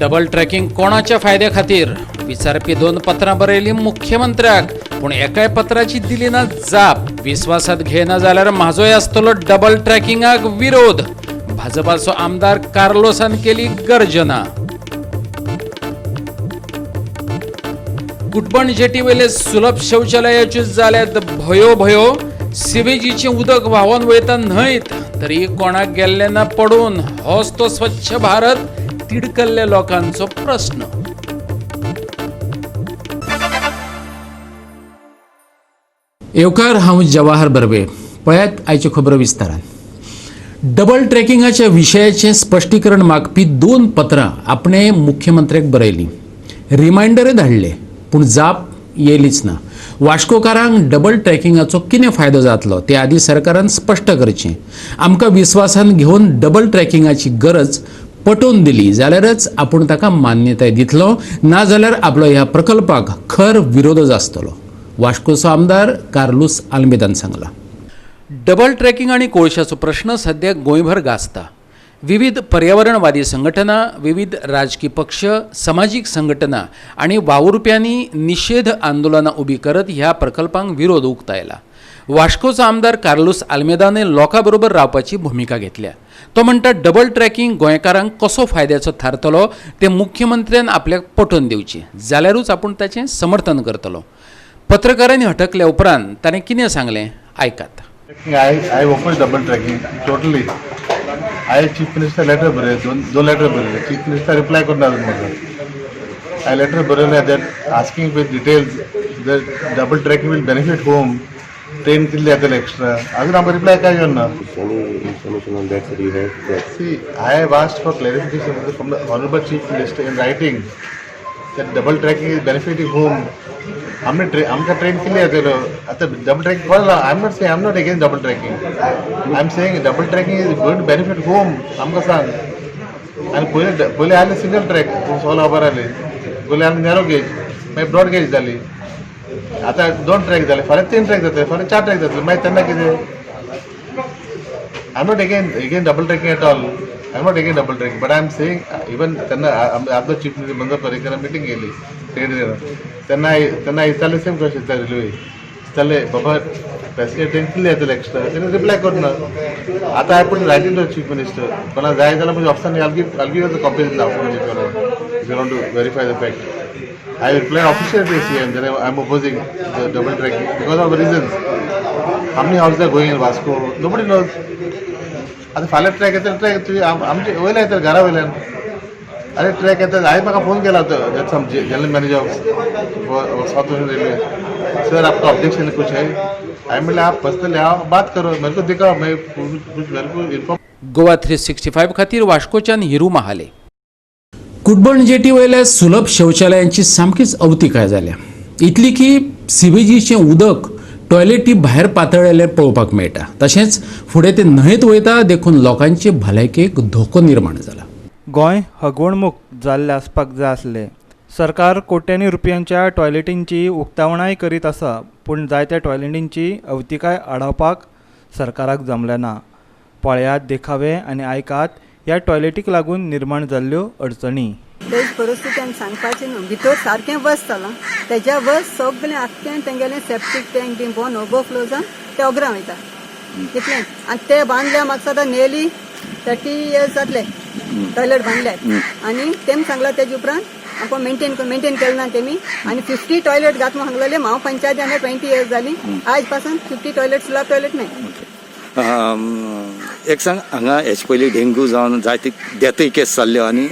Double tracking कोणाच्या फायद्या खातीर विचारपी 2 पत्रां बरयली मुख्यमंत्र्याक, पूण एकाय पत्राची दिली ना जाप. विश्वासात घेना जाल्यार म्हाजोय आसतलो डबल ट्रॅकिंगाक विरोध. भाजपाचो आमदार कार्लोसान केली गर्जना. कुटबण जेटी वयले सुलभ शौचालयाच्यो जाल्यात भयो. सिवेजीचें उदक व्हांवून वयता न्हंयत, तरी कोणाक गेल्ले ना पडून. होच तो स्वच्छ भारत तिडकल्ल्या लोकांचो प्रश्न. येवकार, हांव जवाहर बर्वे. पळयात आयच्यो खबरो विस्तारान. डबल ट्रॅकिंगाच्या विशयाचें स्पश्टीकरण मागपी 2 पत्रां आपणे मुख्यमंत्र्याक बरयलीं. रिमांयडरय धाडले, पूण जाप येयलीच ना. वास्कोकारांक डबल ट्रॅकिंगाचो कितें फायदो जातलो ते आदी सरकारान स्पश्ट करचें. आमकां विस्वासान घेवन डबल ट्रॅकिंगाची गरज पटोवन दिली जाल्यारच आपूण ताका मान्यताय दितलो, ना जाल्यार आपलो ह्या प्रकल्पाक खर विरोधच आसतलो. वास्कोचो आमदार कार्लोस आल्मेदान सांगला. डबल ट्रॅकिंग आनी कोळशाचो प्रश्न सध्या गोंयभर गाजता. विविध पर्यावरणवादी संघटना, विविध राजकीय पक्ष, सामाजीक संघटना आणि वावुरप्यांनी निषेध आंदोलनां उबी करत ह्या प्रकल्पांक विरोध उक्तायला. वास्कोचो आमदार कार्लोस आल्मेदाने लोकांबरोबर रावपाची भुमिका घेतल्या. तो म्हणटा डबल ट्रॅकिंग गोंयकारांक कसो फायद्याचो थारतलो ते मुख्यमंत्र्यान आपल्याक पटोवन दिवचें, जाल्यारूच आपूण ताचें समर्थन करतलो. पत्रकारांनी हटकल्या उपरांत ताणें कितें सांगलें आयकात. I oppose double tracking totally. I chief minister letter बरे दोन letter बरे. Chief minister reply करना मगर. I letter बरे that asking with details that double tracking will benefit whom, train किल्ले आतले extra. अजून आम्ही reply काय करना. Any information on that you have? See, I have asked for clarification from the honorable chief minister in writing that double tracking is benefiting whom. आमका train किल्ले येतलो आता डबल ट्रॅकिंग कळला. I am not against double tracking. I am saying double tracking is going to benefit whom. आमकां सांग. आनी पयले आले सिंगल ट्रॅक सोला खबर आले. पयले आले नॅरो गेज, मागीर ब्रॉड गेज जाली. आतां 2 ट्रॅक जाले, फाल्यां 3 ट्रॅक जातले, फाल्यां 4 ट्रॅक जातले. मागीर तेन्ना कितें. I am not again double tracking at all. I am not again double tracking, but I am saying even तेन्ना आपलो चीफ मिनिस्टर बंद पर्रीकर मिटींग गेली तेन्ना इताले सेम क्वेश्चन इता रेल्वे इताले बाबा पॅसेंजर ट्रेन किल्ले येतले एक्स्ट्रा. तेणें रिप्लाय करना. आतां आय पूण रायटींग टू चीफ मिनिस्टर. कोणाक जाय जाल्यार म्हणजे ऑप्शन आल गिव द कॉपी नाव if you want to verify the fact. I reply official to CM that I am opposing the double tracking because of reasons. How many houses are going in Vasco? Nobody knows. आता फाल्यां track येता track आमचे वयल्या येता घरा वयल्यान. अरे track येता. हांवें म्हाका फोन केला होता some general manager of south western railway. Sir आपका ऑब्जेक्शन कुछ है? हांवें म्हणलें आप पर्सनली हांव बात करो मेरे को दिखाओ मैं मेरे को इन्फॉर्म. गोवा 365 खातीर वास्कोच्यान हिरू महाले. कुटबण जेटी वयल्या सुलभ शौचालयांची सामकीच अवतिकाय जाल्या. इतली की सिवेजीचें उदक टॉयलेटी भायर पातळ्ळेले पळोवपाक मेळटा. तशेंच फुडें ते न्हंयत वयता देखून लोकांचे भलायकेक धोको निर्माण जाला. गोंय हगवणमुक्त जाल्लें आसपाक जाय आसलें. सरकार कोट्यांनी रुपयांच्या टॉयलेटींची उक्तावणाय करीत आसा, पूण जायत्या टॉयलेटींची अवतिकाय आडावपाक सरकाराक जमलें ना. पळयात देखावे आनी आयकात ह्या टॉयलेटीक लागून निर्माण जाल्ल्यो अडचणी. तेच परिस्थितीन सांगपाचें न्हू. भितर सारकें बसतालां तेज्या बस सगळें आख्खें तेंगेलें सेप्टीक टँक बी बोन ओवरफ्लो जावन ते ओग्रां वयता कितलें. आनी ते बांदल्या म्हाका सदां नियरली 30 years जातले टॉयलेट बांदल्यात. आनी तेमी सांगलां तेजे उपरांत आमकां मेंटेन केलें ना तेमी. आनी 50 टॉयलेट घात म्हणून सांगलेलें. हांव पंचायती हांगा 20 years जालीं. आज पासून 50 टॉयलेट स्लॅब टॉयलेट नाही. एक सांग, हांगा हेचे पयलीं डेंग्यू जावन जायते डेथूय केस जाल्ल्यो आनी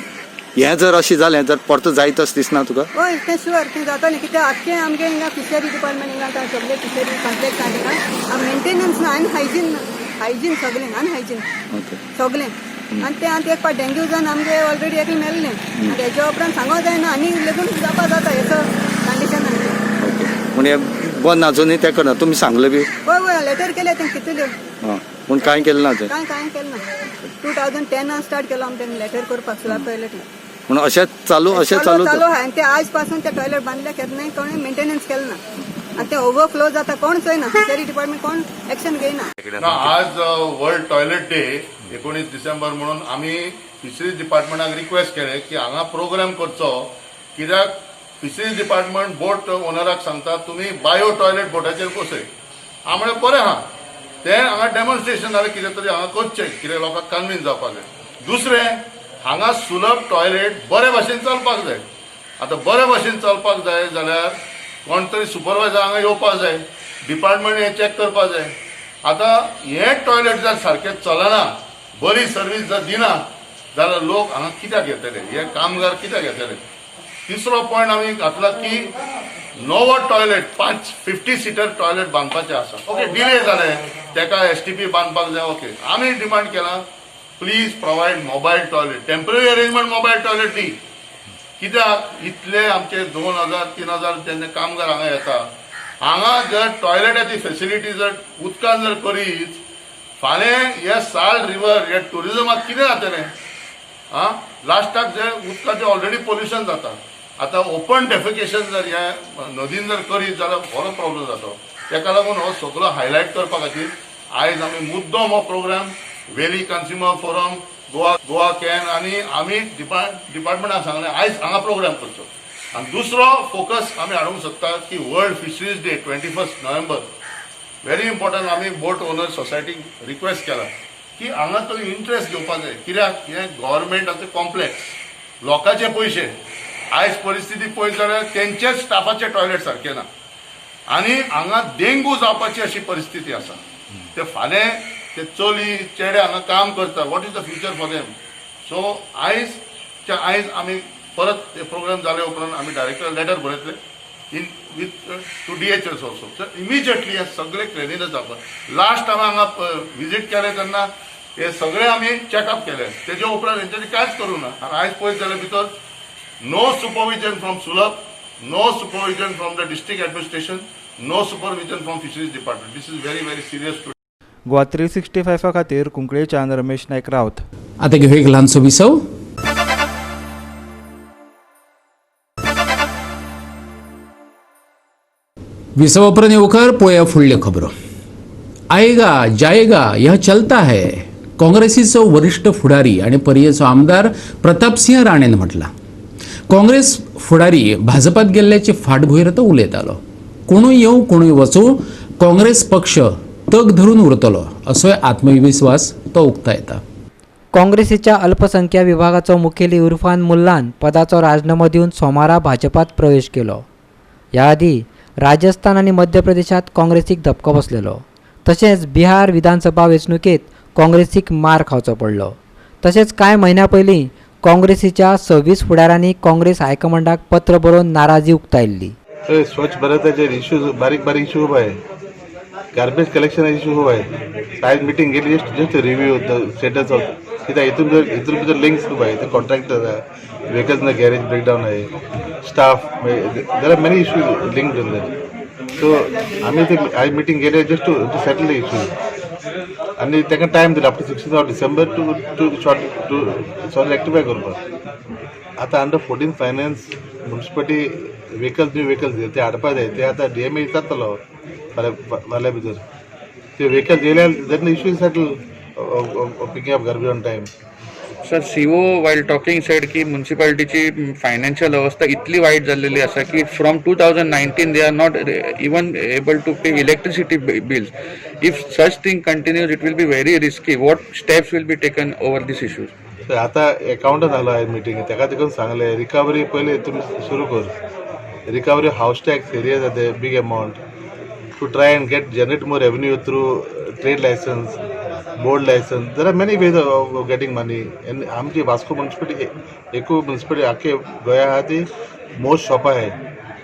हें जर अशें जालें तर परतो जायत अशें दिसना तुका? हय तें शुअर तें जातालें. कित्याक आख्खें आमगे हिंगा फिशरी डिपार्टमेंट हिंगा आतां सगळे फिशरी कॉम्प्लेक्स आहा हिंगा मेंटेनन्स ना आनी हायजीन सगळें अनहायजीन सगळें. आनी तें आतां एक पाट डेंग्यू जावन आमगे ऑलरेडी एक मेल्लें. आनी तेज्या उपरांत सांगो जायना आनी लेगून जावपा जाता हेचो कंडिशन. पूण हें बंद आजुनूय तें करना. तुमी सांगलें बी? हय लेटर केले तें कितल्यो. पूण कांय केलें ना तें? कांय केलें ना. 2010 स्टार्ट केलो आमी तें लेटर करपाक स्लॅब टॉयलेट. पूण अशें चालू चालू आहा. आनी ते आज पासून ते टॉयलेट बांदल्या केन्नाय कोणें मेंटेनन्स केलें ना. आनी ते ओवरफ्लो जाता कोण चोयना. फिशरी डिपार्टमेंट कोण एक्शन घेयना. आज वर्ल्ड टॉयलेट डे 19 डिसेंबर म्हणून आम्ही फिशरीज डिपार्टमेंटाक रिक्वेस्ट केले की हांगा प्रोग्राम करचो, कित्याक फिशरीज डिपार्टमेंट बोट ओनराक सांगता तुमी बायो टॉयलेट बोटाचेर बसय. हांव म्हणलें बरें आहा, ते हांगा डेमॉन्स्ट्रेशन जालें कितें तरी हांगा करचें, कितें लोकांक कन्विन्स जावपाक जाय. दुसरें, हांगा सुलभ टॉयलेट बरे भाशेन चलपाक जाय. आतां बरे भाशेन चलपाक जाय जाल्यार कोण तरी सुपरवायझर हांगा येवपाक जाय, डिपार्टमेंट हें चॅक करपाक जाय. आतां हें टॉयलेट जर सारकें चलना, बरी सर्वीस जर दिना जाल्यार लोक हांगा कित्याक येतले, हे कामगार कित्याक येतले. तिसरो पॉयंट आमी घातला की नवो टॉयलेट 50 सिटर टॉयलेट बांदपाचें आसा. ओके, डिले जालें, तेका STP बांदपाक जाय. ओके, आमी डिमांड केला please provide mobile toilet, temporary arrangement mobile toilet दी. कित्याक इतले आमचे 2000-3000 जेन्ना कामगार हांगा येता, हांगा जर टॉयलेटाची फेसिलिटी जर उदकान जर करीत, फाल्यां हे साल्ट रिवर हे टुरिजमाक कितें जातलें. लास्टाक जे उदकाचें ऑलरेडी पोल्युशन जाता, आतां ओपन डेफिकेशन जर ह्या नदीन जर करीत जाल्यार बरो प्रॉब्लेम जाता. तेका लागून हो सगळो हायलायट करपा खातीर आयज आमी मुद्दम हो प्रोग्राम वेली कन्झ्युमर फोरम, गोवा कॅन आनी आमी डिपार्टमेंटाक सांगलें आयज हांगा प्रोग्राम करचो. आनी दुसरो फोकस आमी हाडूंक सोदता की world fisheries day 21 November, very important. आमी बोट ओनर सोसायटीक रिक्वेस्ट केला की हांगा तो इंट्रस्ट घेवपाक जाय, कित्याक हें गव्हर्मेंटाचें कॉम्प्लेक्स, लोकांचे पयशे. आयज परिस्थिती पळयत जाल्यार तेंचेच स्टाफाचे टॉयलेट सारके ना आनी हांगा डेंगू जावपाची अशी परिस्थिती आसा. ते फाल्यां ते चली चेडे हांगा काम करता, what is the future for them. So आयज आमी परत ते प्रोग्राम जाले उपरांत आमी डायरेक्टर लेटर बरयतले in with to DHS also. तर इमिजिएटली हे सगळे क्लिनिनस जावपाक. लास्ट टायम हांगा विजीट केले तेन्ना हे सगळे आमी चॅकअप केले, तेजे उपरांत हेंच्यांनी कांयच करूं ना. आनी आयज पळयत जाल्यार भितर no supervision from Sulabh, no supervision from the district administration, no supervision from fisheries department. This is very, very serious. Goa 365 खातीर कुंकळेच्यान रमेश नायक रावत. आता घेऊ एक ल्हानसो विसव. विसव उपरांत येवकार पळोवया फुडल्यो खबरो. आएगा जाएगा यह चलता है, काँग्रेसीचो वरिष्ठ फुडारी आणि पर्येचो आमदार प्रतापसिंह राणेन म्हटला. काँग्रेस फुडारी भाजपात गेल्ल्याची फाटभुंयेर तो उलयतालो. कोणूय येवं कोणूय वचूं, काँग्रेस पक्ष तग धरून उरतलो असोय आत्मविश्वास तो उक्तायता. काँग्रेसीच्या अल्पसंख्याक विभागाचो मुखेली इरफान मुल्लान पदाचो राजीनामो दिवन सोमारा भाजपात प्रवेश केलो. ह्या आदी राजस्थान आनी मध्य प्रदेशात काँग्रेसीक धपको बसलेलो. तशेंच बिहार विधानसभा वेंचणुकेत काँग्रेसीक मार खावचो पडलो. तशेंच कांय म्हयन्या पयलीं काँग्रेसीच्या 26 फुडाऱ्यांनी काँग्रेस हायकमांडाक पत्र बरोवन नाराजी उक्तायल्ली. स्वच्छ भारताचे इश्यूज बारीक बारीक इश्यू उबा आहे, गार्बेज कलेक्शन इश्यू उबा आहे. आयज मिटींग गेली जस्ट रिव्यू स्टेटस ऑफ कित्याक हितून भितर लिंक्स उबा आहे. ते कॉन्ट्रॅक्टर आहे, व्हेकल्स ना गॅरेज ब्रेकडाऊन आहे, staff, there are many issues linked in that. So आम्ही ते आयज मिटींग गेले just to settle the issue आनी ताका टायम दिला after 16 December to solve rectify करपाक. आतां under 14 finance municipality new vehicles ते हाडपा जाय. ते आतां DMA जातलो फाल्यां भितर. ते व्हेकल्स येयल्यार then issue settle picking up garbage on time. Sir, CO while talking said की म्युन्सिपालिटीची फायनान्शियल अवस्था इतली वाईट झालेली असा की from 2019 they are not even able to pay electricity bills. If such thing continues, it will be very risky. What steps will be taken over these issues? आता accountant आलो आहे meeting, ताका देखून सांगले रिकवरी पयली तुमी सुरू कर. रिकवरी हाऊस टॅक्स एरिया जाते big amount to try and get generate more revenue through trade licence, board licence. There are many ways of getting money. आमची वास्को म्युनिसिपालिटी एकूच म्युनिसिपालिटी आख्खे गोंया आहा ती मोस्ट शॉप आहे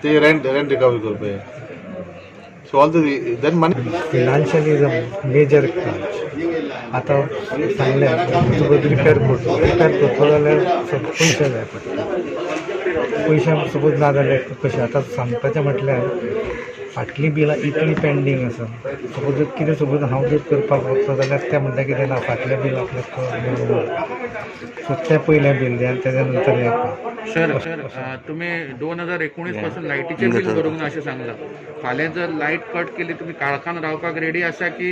ते रेंट रिकवरी करपाक. So all then money financially is a major crunch. आतां सांगलें सपोज रिपेर करतलो जाल्यार पयशे जाय पडटा. पयशे सपोज ना जाल्यार कशें आतां सांगपाचें म्हटल्यार फाटलीं बिलां इतली पेंडींग आसा. सपोज कितें सपोज हांव जर करपाक वचलो जाल्यार ते म्हणटा कितें ना फाटलें बील आपल्याक सो तें पयलें बील जाय आनी तेज्या नंतर हें. सर तुम्ही 2019 पासून लायटीचे बील भरूंक ना अशें सांगला. फाल्यां जर लायट कट केली तुम्ही काळखान रावपाक रेडी आसा की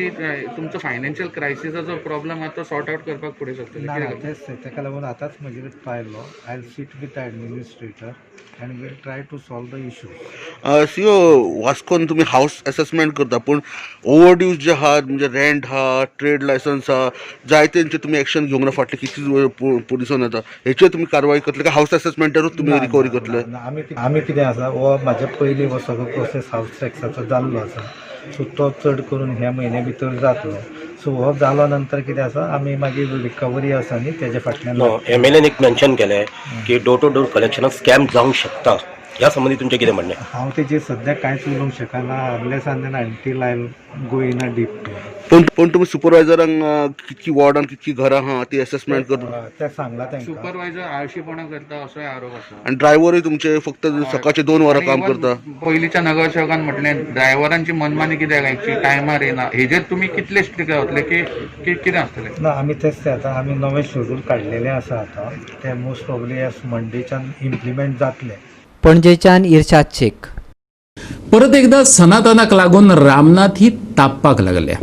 तुमचो फायनान्शियल क्रायसिसाचो प्रॉब्लम आसा तो सॉर्ट आउट करपाक फुडें सरतले? ना तेच ताका लागून आतांच म्हजे पायलो I will sit with the administrator and we'll try to solve the issue. CO वास्कोन तुम्ही हाऊस असेसमेंट करता पूण ओव्हरड्यूज जे आहात म्हणजे रेंट आहा, ट्रेड लायसन्स आहा, जायतेंचे तुम्ही एक्शन घेवंक ना फाटले कितले दिसून येता, हेचेर तुम्ही कारवाई करतले काय हाऊस असेसमेंटारूच तुम्ही रिकवरी करतले? आमी कितें आसा हो म्हाजे पयलीं हो सगळो प्रोसेस हाऊस टॅक्साचो जाल्लो आसा. सो तो चड करून ह्या म्हयन्या भितर जातलो. सो हो जालो नंतर कितें आसा आमी मागीर रिकवरी आसा न्ही तेजे फाटल्यान MLAन एक मेन्शन केलें की डोर टू डोर कलेक्शनाक स्कॅम जावंक शकता. ह्या संबंधी तुमचें कितें म्हणणें? हांव तेजेर सद्या कांयच उलोवंक शकना unless and then until I go in a deep. पण तुम्ही सुपरवायझरांक कितकी वॉर्डान कितकी घरां आहा ती असेसमेंट करता ते सांगला तांकां. सुपरवायझर आळशीपणा करता असोय आरोप आसा. आणि ड्रायव्हरय तुमचे फक्त सकाळचे 2 वरां काम करता. पयलींच्या नगरसेवकान म्हटलें ड्रायव्हरांची मनमानी कित्याक गायची, टायमार येना. हेजेर तुमी कितले स्ट्रिक्ट जातले की कितें आसतलें? ना आमी तेच ते आतां आमी नवें शेड्यूल काडलेलें आसा आतां ते मोस्ट प्रॉब्ली मंडेच्यान इम्प्लिमेंट जातले. पणजेच्यान इर्शाद शेख. परत एकदा सनातनाक लागून रामनाथी तापपाक लागल्या.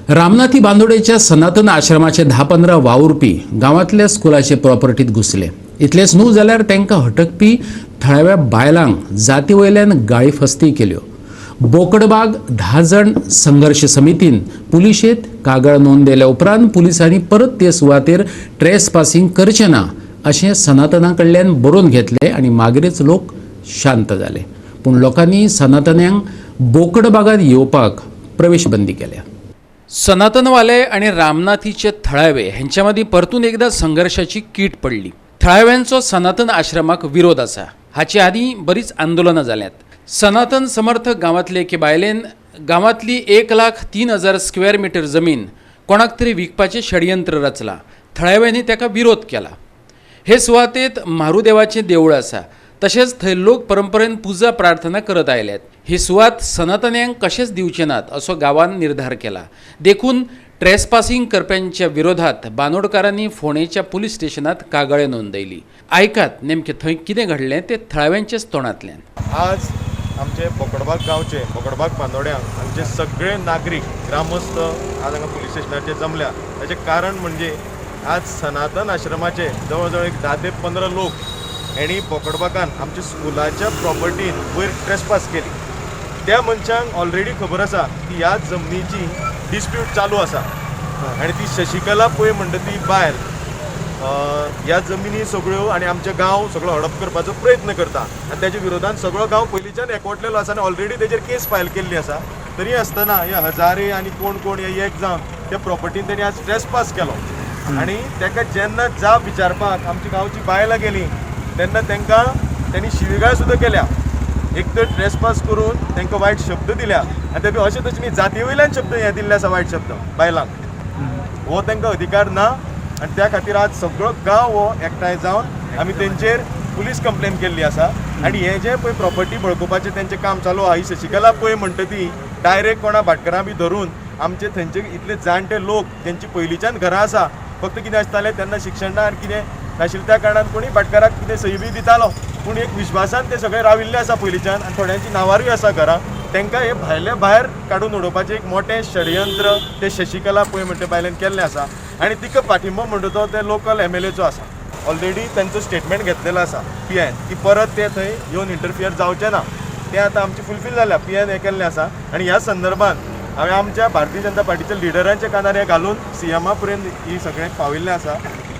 रामनाथी बांदोडेच्या सनातन आश्रमाचे 10-15 वावुरपी गांवांतल्या स्कुलाचे प्रॉपर्टीत घुसले. इतलेंच न्हू जाल्यार तांकां हटकपी थळाव्या बायलांक जाती वयल्यान गाळीफस्ती केल्यो. बोकडबाग 10 जण संघर्ष समितीन पुलिशेंत कागाळ नोंदयल्या उपरांत पुलिसांनी परत ते सुवातेर ट्रेसपासिंग करचें ना अशें सनातना कडल्यान बरोवन घेतले आनी मागीरच लोक शांत जाले. पूण लोकांनी सनातन्यांक बोकडबागात येवपाक प्रवेश बंदी केल्या. सनातनवाले आणि रामनाथीचे थळावे हांच्या मदीं परतून एकदा संघर्षाची कीट पडली. थळाव्यांचो सनातन आश्रमाक विरोध आसा. हाचे आदीं बरीच आंदोलनां जाल्यात. सनातन समर्थक गांवांतले एके बायलेन गांवांतली 1,03,000 स्क्वेअर मीटर जमीन कोणाक तरी विकपाचें षडयंत्र रचलां. थळाव्यांनी ताका विरोध केला. हे सुवातेंत मारुदेवाचें देवूळ आसा. तशेंच थंय लोक परंपरेन पुजा प्रार्थना करत आयल्यात. ही सुवात सनातन्यांक कशेंच दिवचे नात असो गांवान निर्धार केला. देखून ट्रेसपासिंग करप्यांच्या विरोधात बांदोडकारांनी फोंडेच्या पुलीस स्टेशनात कागाळे नोंदयली. आयकात नेमकें थंय कितें घडलें तें थळाव्यांचेच तोंडांतल्यान. आज आमचे बोकडबाग गांवचे बोकडबाग बांदोड्यांक आमचे सगळे नागरीक ग्रामस्थ आज हांगा पुलीस स्टेशनाचेर जमल्या. ताचें कारण म्हणजे आज सनातन आश्रमाचे जवळ जवळ एक 10 ते 15 लोक हेणी बोकडबागान आमच्या स्कुलाच्या प्रॉपर्टीन वयर ट्रेसपास केली. त्या मनशांक ऑलरेडी खबर आसा की ह्या जमनीची डिस्प्यूट चालू आसा आनी ती शशिकला पळय म्हणटा ती बायल ह्या जमिनी सगळ्यो आनी आमचे गांव सगळो हडप करपाचो प्रयत्न करता आनी तेच्या विरोधान सगळो गांव पयलींच्यान एकवटलेलो आसा आनी ऑलरेडी तेजेर केस फायल केल्ली आसा. तरी आसतना हे हजारे आनी कोण कोण हे एक जावन त्या प्रॉपर्टीन तेणी आज ट्रेसपास केलो आनी ताका जेन्ना जाप विचारपाक आमची गांवची बायलां गेलीं तेन्ना त्यांनी शिवीगाळ सुद्दां केल्या. एक तर ट्रेसपास करून तांकां वायट शब्द दिल्या आनी ते अशें तशें न्ही जाती वयल्यान शब्द हे दिल्ले आसा वायट शब्द बायलांक. हो तांकां अधिकार ना आनी त्या खातीर आज सगळो गांव हो एकठांय जावन आमी तेंचेर पुलीस कंप्लेन केल्ली आसा. आनी हे जे पळय प्रॉपर्टी बळकोवपाचें तेंचें काम चालू आहा ही शशिकला पळय म्हणटा ती डायरेक्ट कोणा भाटकारां बी धरून आमचे थंयचे इतले जाणटे लोक जेंची पयलींच्यान घरां आसा फक्त कितें आसतालें तेन्ना शिक्षण ना आनी कितें नाशिल्लें त्या कारणान कोणी भाटकाराक कितें सही बी दितालो. पूण एक विश्वासान ते सगळे राविल्ले आसा पयलींच्यान आनी थोड्यांची नांवारूय आसा घरां. तांकां हे भायले भायर काडून उडोवपाचें एक मोठें षडयंत्र ते शशिकला पळय म्हणटा बायलेन केल्लें आसा आनी तिका पाठिंबो म्हणटा तो ते लोकल MLAचो आसा. ऑलरेडी तांचो स्टेटमेंट घेतलेलो आसा PN की परत ते थंय येवन इंटरफियर जावचें ना. तें आतां आमचें फुलफील जाल्या. PN हें केल्लें आसा आनी ह्या संदर्भात हांवें आमच्या भारतीय जनता पार्टीच्या लिडरांच्या कानार हें घालून CM पर्यंत ही सगळें पाविल्लें आसा.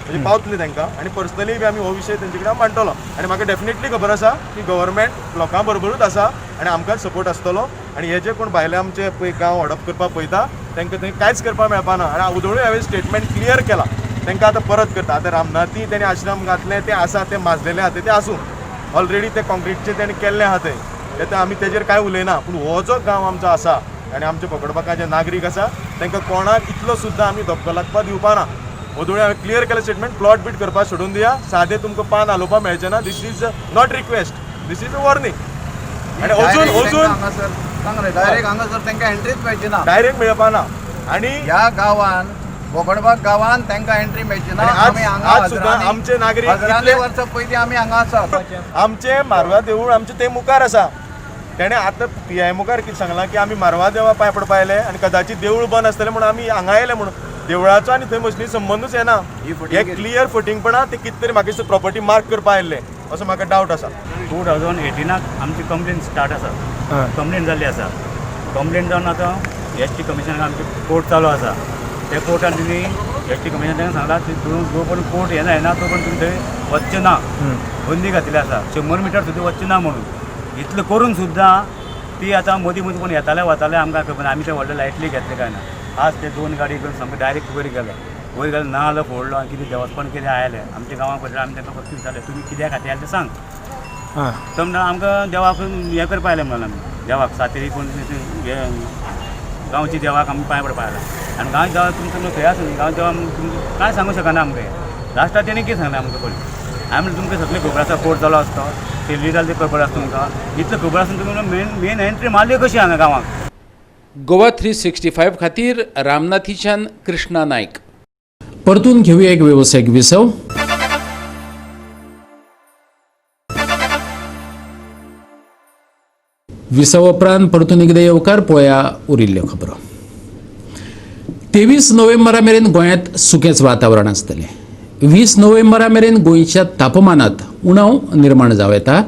म्हणजे पावतले तांकां आनी पर्सनली बी आमी हो विशय तेंचे कडेन मांडटलो आनी म्हाका डेफिनेटली खबर आसा की गव्हर्मेंट लोकां बरोबरूच आसा आनी आमकांच सपोर्ट आसतलो. आनी हे जे कोण भायले आमचे पळय गांव हडप करपाक पळयता तांकां थंय कांयच करपाक मेळपाना. आनी उदोळूय हांवें स्टेटमेंट क्लियर केला तांकां आतां परत करता. आतां रामनाथी तेणी आश्रम घातलें तें आसा तें माजलेलें आहा तें आसूं ऑलरेडी तें कॉन्क्रीटचें तेणी केल्लें आहा थंय तें आमी तेजेर कांय उलयना. पूण हो जो गांव आमचो आसा आनी आमचे बोकडबागा जे नागरीक आसा तांकां कोणाक इतलो सुद्दां आमी धक्को लागपाक दिवपाना. ओदोळे हांवें क्लियर केलें स्टेटमेंट प्लॉट बीट करपाक सोडून दिया. सादें तुमकां पान हालोवपाक मेळचें ना. This is not request, this is a warning. आनी डायरेक्ट हांगासर तांकां एंट्रीच मेळची ना, डायरेक्ट मेळपाना. आनी ह्या गांवान बोकडबाग गांवांत तांकां एंट्री मेळची ना. आणि आज- आमी हांगा आज सुद्धा आमचे नागरिक हजारांनी इतले- वर्सां पयलीं आमी हांगा आसा. आमचे मारवा देवूळ आमचे ते मुखार आसा. तेणें आतां PI मुखार कितें सांगलां की आमी मारवा देवा पांय पडपा आयले आनी कदाचित देवूळ बंद आसतलें म्हणून आमी हांगा आयले म्हणून. देवळाचो आनी थंय मशिनी संबंदूच येना. हे क्लियर फुटींगपणा ते कितें तरी म्हाका प्रॉपर्टी मार्क करपा आयल्ले असो म्हाका डावट आसा. 2018 आमची कंप्लेन स्टार्ट आसा. कंप्लेन जाल्ली आसा. कंप्लेन जावन आतां ST कमिशनाक आमचे कोर्ट चालू आसा. त्या कोर्टान तुमी ST कमिशनान तांकां सांगलां जो पण कोर्ट येना तो पण तुमी थंय वचचें ना. बंदी घातली आसा. 100 मिटर सुद्दां वचचें ना म्हणून. इतलें करून सुद्दां ती आतां मदीं कोण येताले वताले आमकां खबर ना. आमी ते व्हडले लायटली घेतले काय ना. आज ते 2 गाडी घेवन सामके डायरेक्ट वयर गेले. वयर गेले ना जाल्यार फोडलो आनी कितें देवस्थान कितें आयले आमच्या गांवांक पडले. आमी तांकां फक्त विचारलें तुमी कित्याक खातीर आयले तें सांग. तो म्हणटा आमकां देवाक हें करपा आयलें म्हणून आमी देवाक सातेरी कोण गांवची देवाक आमी पांय पडपा आयला. आनी गांव देवाक तुमकां खंय आसा न्ही गांव देवा तुमकां कांय सांगूंक शकना आमकां. लास्टाक तेणी कितें सांगलें आमकां पयलीं आमी म्हणलें तुमकां सगळें खबर आसा कोर्ट जालो आसतो ते लिगल ते खबर आसा तुमकां. इतलें खबर आसून तुमी मेन एंट्री मारली कशी हांगा गांवांक. गोवा 365 खातीर रामनाथीच्यान कृष्णा नायक. परतून घेऊया एक व्यावसायिक विसव. विसव उपरांत परतून एकदां येवकार पळोवया उरिल्ल्यो खबरो. 23 नोव्हेंबरा मेरेन गोंयांत सुकेंच वातावरण आसतलें. 20 नोव्हेंबरा मेरेन गोंयच्या तापमानात उणाव निर्माण जावं येता.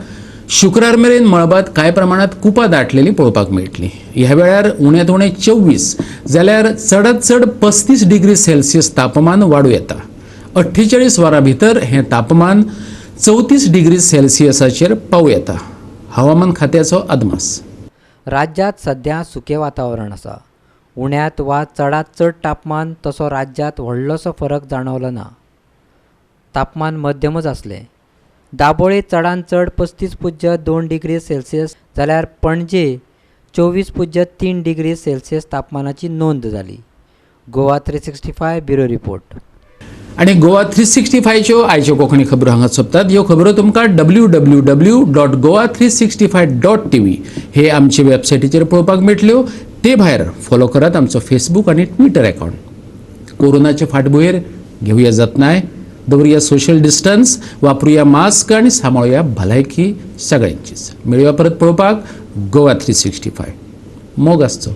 शुक्रार मेरेन मळबात कांय प्रमाणात कुपां दाटलेली पळोवपाक मेळटली. ह्या वेळार उण्यांत उणें 24 जाल्यार चडांत चड 35 डिग्री सेल्सियस तापमान वाडूं येता. 48 वरां भितर हें तापमान 34 डिग्री सेल्सियसाचेर पावूं येता. हवामान खात्याचो अदमास. राज्यात सध्या सुकें वातावरण आसा. उण्यांत वा चडांत चड तापमान तसो राज्यात व्हडलोसो फरक जाणवलो ना. तापमान मध्यमच आसलें. दाबोळे चडांत चड 35.2 डिग्री सेल्सियस जाल्यार पणजे 24.3 डिग्री सेल्सियस तापमानाची नोंद जाली. Goa 365 bureau report. आणि गोवा 365च्यो आयच्यो कोंकणी खबरो हांगा सोंपतात. ह्यो खबरो तुमकां www.goa365.tv हे आमचे वेबसायटीचेर पळोवपाक मेळटल्यो. ते भायर फॉलो करात आमचो फेसबूक आनी ट्विटर अकाउंट. कोरोनाचे फाटभुंयेर घेवया जतनाय. दवरया सोशल डिस्टन्स. वापरुया मास्क आनी सांबाळुया भलायकी सगळ्यांचीच. मेळुया परत पळोवपाक गोवा 365. मोग आसचो.